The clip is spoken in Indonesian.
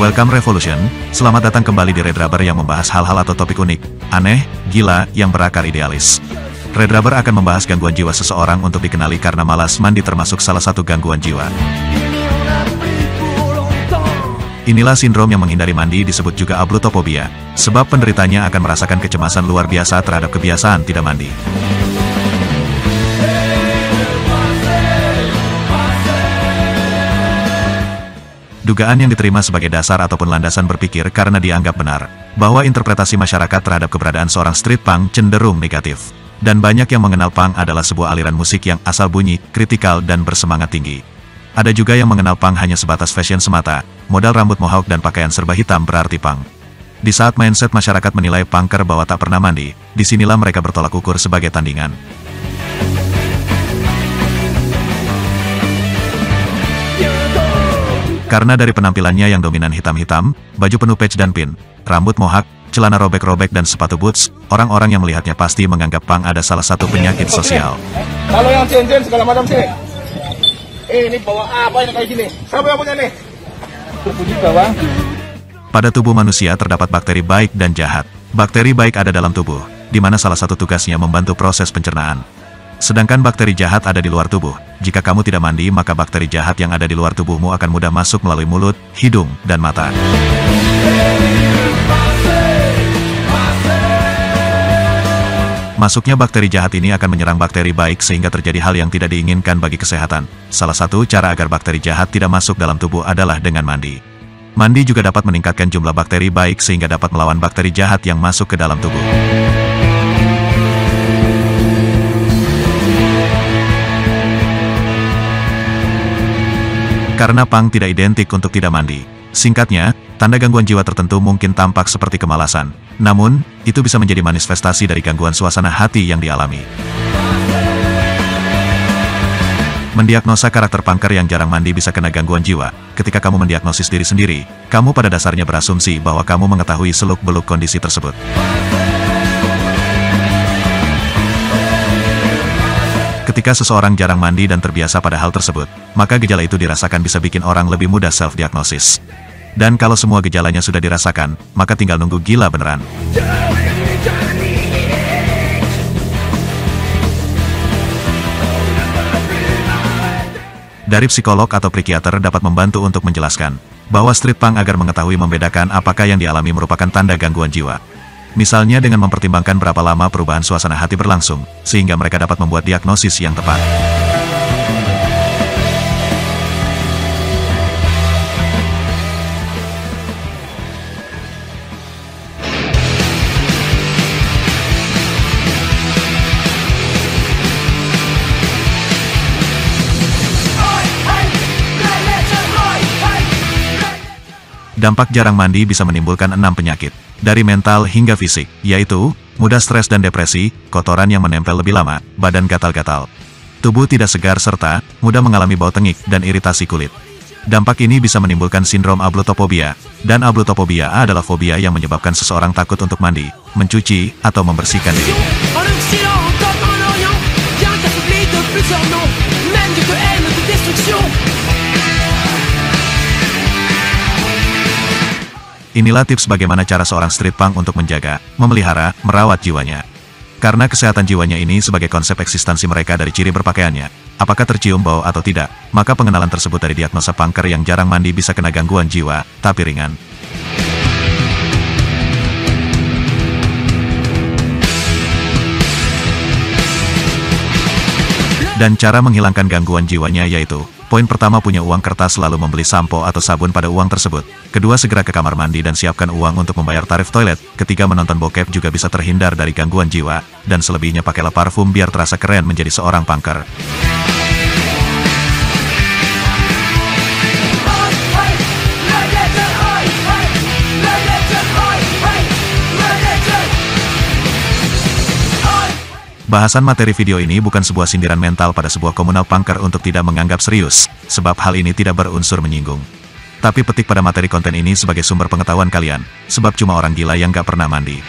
Welcome Revolution, selamat datang kembali di Red Rubber yang membahas hal-hal atau topik unik, aneh, gila, yang berakar idealis. Red Rubber akan membahas gangguan jiwa seseorang untuk dikenali karena malas mandi termasuk salah satu gangguan jiwa. Inilah sindrom yang menghindari mandi disebut juga ablutopobia, sebab penderitanya akan merasakan kecemasan luar biasa terhadap kebiasaan tidak mandi. Dugaan yang diterima sebagai dasar ataupun landasan berpikir karena dianggap benar, bahwa interpretasi masyarakat terhadap keberadaan seorang street punk cenderung negatif. Dan banyak yang mengenal punk adalah sebuah aliran musik yang asal bunyi, kritikal dan bersemangat tinggi. Ada juga yang mengenal punk hanya sebatas fashion semata, modal rambut mohawk dan pakaian serba hitam berarti punk. Di saat mindset masyarakat menilai punker bahwa tak pernah mandi, disinilah mereka bertolak ukur sebagai tandingan. Karena dari penampilannya yang dominan hitam-hitam, baju penuh patch dan pin, rambut mohawk, celana robek-robek dan sepatu boots, orang-orang yang melihatnya pasti menganggap punk ada salah satu penyakit sosial. Kalau yang cincin segala macam sini. Ini bawa apa ini kayak gini? Siapa yang punya nih? Berbunyi bawah. Pada tubuh manusia terdapat bakteri baik dan jahat. Bakteri baik ada dalam tubuh, di mana salah satu tugasnya membantu proses pencernaan. Sedangkan bakteri jahat ada di luar tubuh. Jika kamu tidak mandi, maka bakteri jahat yang ada di luar tubuhmu akan mudah masuk melalui mulut, hidung, dan mata. Masuknya bakteri jahat ini akan menyerang bakteri baik sehingga terjadi hal yang tidak diinginkan bagi kesehatan. Salah satu cara agar bakteri jahat tidak masuk dalam tubuh adalah dengan mandi. Mandi juga dapat meningkatkan jumlah bakteri baik sehingga dapat melawan bakteri jahat yang masuk ke dalam tubuh. Karena punk tidak identik untuk tidak mandi. Singkatnya, tanda gangguan jiwa tertentu mungkin tampak seperti kemalasan. Namun, itu bisa menjadi manifestasi dari gangguan suasana hati yang dialami. Mendiagnosa karakter punker yang jarang mandi bisa kena gangguan jiwa. Ketika kamu mendiagnosis diri sendiri, kamu pada dasarnya berasumsi bahwa kamu mengetahui seluk-beluk kondisi tersebut. Ketika seseorang jarang mandi dan terbiasa pada hal tersebut, maka gejala itu dirasakan bisa bikin orang lebih mudah self-diagnosis. Dan kalau semua gejalanya sudah dirasakan, maka tinggal nunggu gila beneran. Dari psikolog atau psikiater dapat membantu untuk menjelaskan bahwa street punk agar mengetahui membedakan apakah yang dialami merupakan tanda gangguan jiwa. Misalnya dengan mempertimbangkan berapa lama perubahan suasana hati berlangsung, sehingga mereka dapat membuat diagnosis yang tepat. Dampak jarang mandi bisa menimbulkan 6 penyakit, dari mental hingga fisik, yaitu, mudah stres dan depresi, kotoran yang menempel lebih lama, badan gatal-gatal, tubuh tidak segar serta, mudah mengalami bau tengik dan iritasi kulit. Dampak ini bisa menimbulkan sindrom ablutopobia, dan ablutopobia adalah fobia yang menyebabkan seseorang takut untuk mandi, mencuci, atau membersihkan diri. Inilah tips bagaimana cara seorang street punk untuk menjaga, memelihara, merawat jiwanya. Karena kesehatan jiwanya ini sebagai konsep eksistensi mereka dari ciri berpakaiannya, apakah tercium bau atau tidak, maka pengenalan tersebut dari diagnosa punker yang jarang mandi bisa kena gangguan jiwa, tapi ringan. Dan cara menghilangkan gangguan jiwanya yaitu, poin pertama punya uang kertas lalu membeli sampo atau sabun pada uang tersebut. Kedua segera ke kamar mandi dan siapkan uang untuk membayar tarif toilet. Ketiga menonton bokep juga bisa terhindar dari gangguan jiwa. Dan selebihnya pakailah parfum biar terasa keren menjadi seorang punker. Bahasan materi video ini bukan sebuah sindiran mental pada sebuah komunal punker untuk tidak menganggap serius, sebab hal ini tidak berunsur menyinggung. Tapi petik pada materi konten ini sebagai sumber pengetahuan kalian, sebab cuma orang gila yang gak pernah mandi.